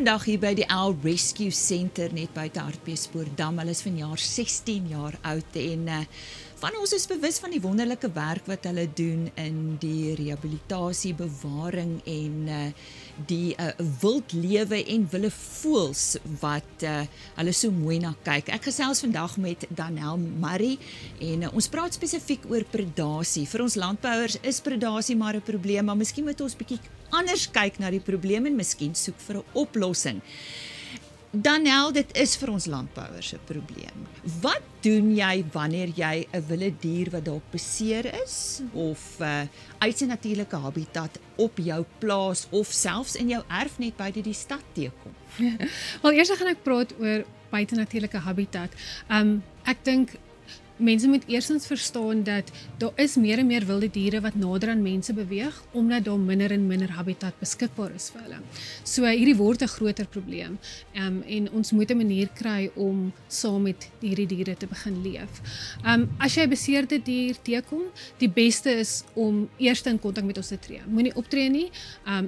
vandag hier by die Owl Rescue Center net buite Hartbeespoortdam. Hulle is vanjaar 16 jaar oud en van ons is bewus van die wonderlike werk wat hulle doen in die rehabilitasie, bewaring en die wildlewe en wille voëls wat hulle so mooi na kyk. Ek gesels vandag met Danelle Murray en ons praat spesifiek oor predasie. Vir ons landbouers is predasie maar 'n probleem, maar miskien moet ons bietjie anders kyk na die probleem en miskien soek vir 'n oplossing. Danelle, dit is vir ons landbouers 'n probleem. Wat doen jy wanneer jy 'n wilde dier wat dalk beseer is of uit sy natuurlike habitat op jou plaas of selfs in jou erf net buite die stad teekom? Wel, eers gaan ek praat oor buitenatuurlike habitat. Ek dink mense moet eerstens verstaan dat daar is meer en meer wilde diere wat nader aan mense beweeg, omdat daar minder en minder habitat beskikbaar is vir hulle. So hierdie word 'n groter probleem en ons moet 'n manier kry om saam met hierdie diere te begin leef. As jy 'n beseerde dier teekom, die beste is om eers in kontak met ons te tree. Moenie optree nie,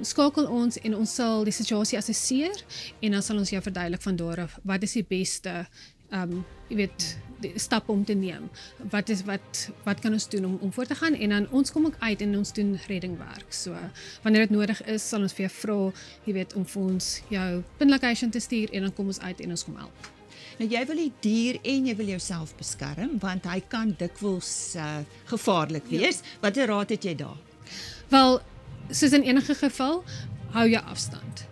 skakel ons en ons sal die situasie assesseer en dan sal ons jou verduidelik van daar af wat is die beste stap om te neem. Wat kan ons doen om voort te gaan? En dan ons kom ook uit en ons doen reddingwerk. So wanneer dit nodig is, sal ons vir jou vra, om vir ons jou pin location te stuur en dan kom ons uit en ons kom help. Nou jy wil die dier en jy wil jouself beskerm, want hy kan dikwels gevaarlik wees. Watter raad het jy daar? Wel, soos in enige geval, hou jou afstand.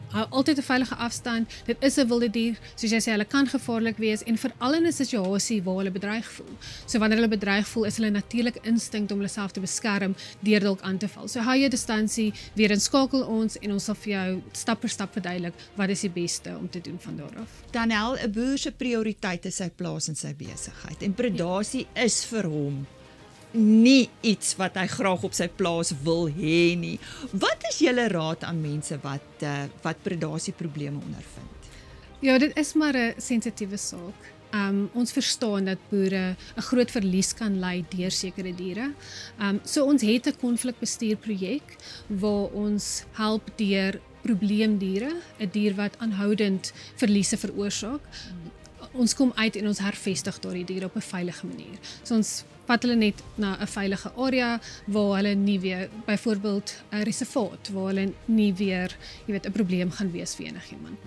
Hou altyd 'n veilige afstand. Dit is 'n wilde dier, soos jy sê, hulle kan gevaarlik wees en veral in 'n situasie waar hulle bedreig voel. So wanneer hulle bedreig voel, is hulle natuurlik instink om hulle self te beskerm deur dalk aan te val. So hou jou distansie, weer inskakel ons en ons sal vir jou stap vir stap verduidelik wat is die beste om te doen van daar af. Danelle, 'n boer se prioriteit is sy plaas en sy besigheid en predasie is vir hom nie iets wat hy graag op sy plaas wil hê nie. Wat is julle raad aan mense wat predasieprobleme ondervind? Ja, dit is maar 'n sensitiewe saak. Ons verstaan dat boere 'n groot verlies kan ly deur sekere diere. So ons het 'n konflikbestuurprojek waar ons help deur probleemdiere, 'n dier wat aanhoudend verliese veroorsaak. Ons kom uit en ons hervestig daardie diere op 'n veilige manier. So ons vat hulle net na 'n veilige area waar hulle nie weer, byvoorbeeld 'n reservaat, waar hulle nie weer, 'n probleem gaan wees vir enigiemand.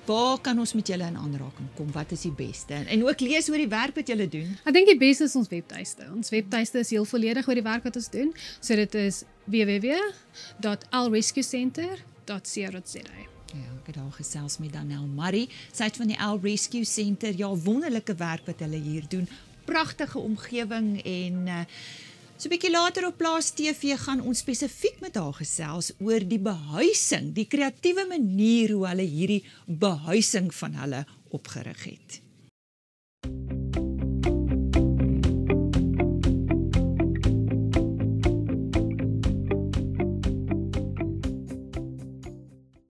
Waar kan ons met julle in aanraking kom? Wat is die beste? En ook lees oor die werk wat julle doen. Ek dink die beste is ons webtuiste. Ons webtuiste is heel volledig oor die werk wat ons doen. So dit is www.owlrescuecenter.co.za. Ja, ek het daar gesels met Danelle Murray. Sy het van die Owl Rescue Center, ja, wonderlike werk wat hulle hier doen. Pragtige omgewing en so 'n bietjie later op Plaas TV gaan ons spesifiek met haar gesels oor die behuising, die kreatiewe manier hoe hulle hierdie behuising van hulle opgerig het.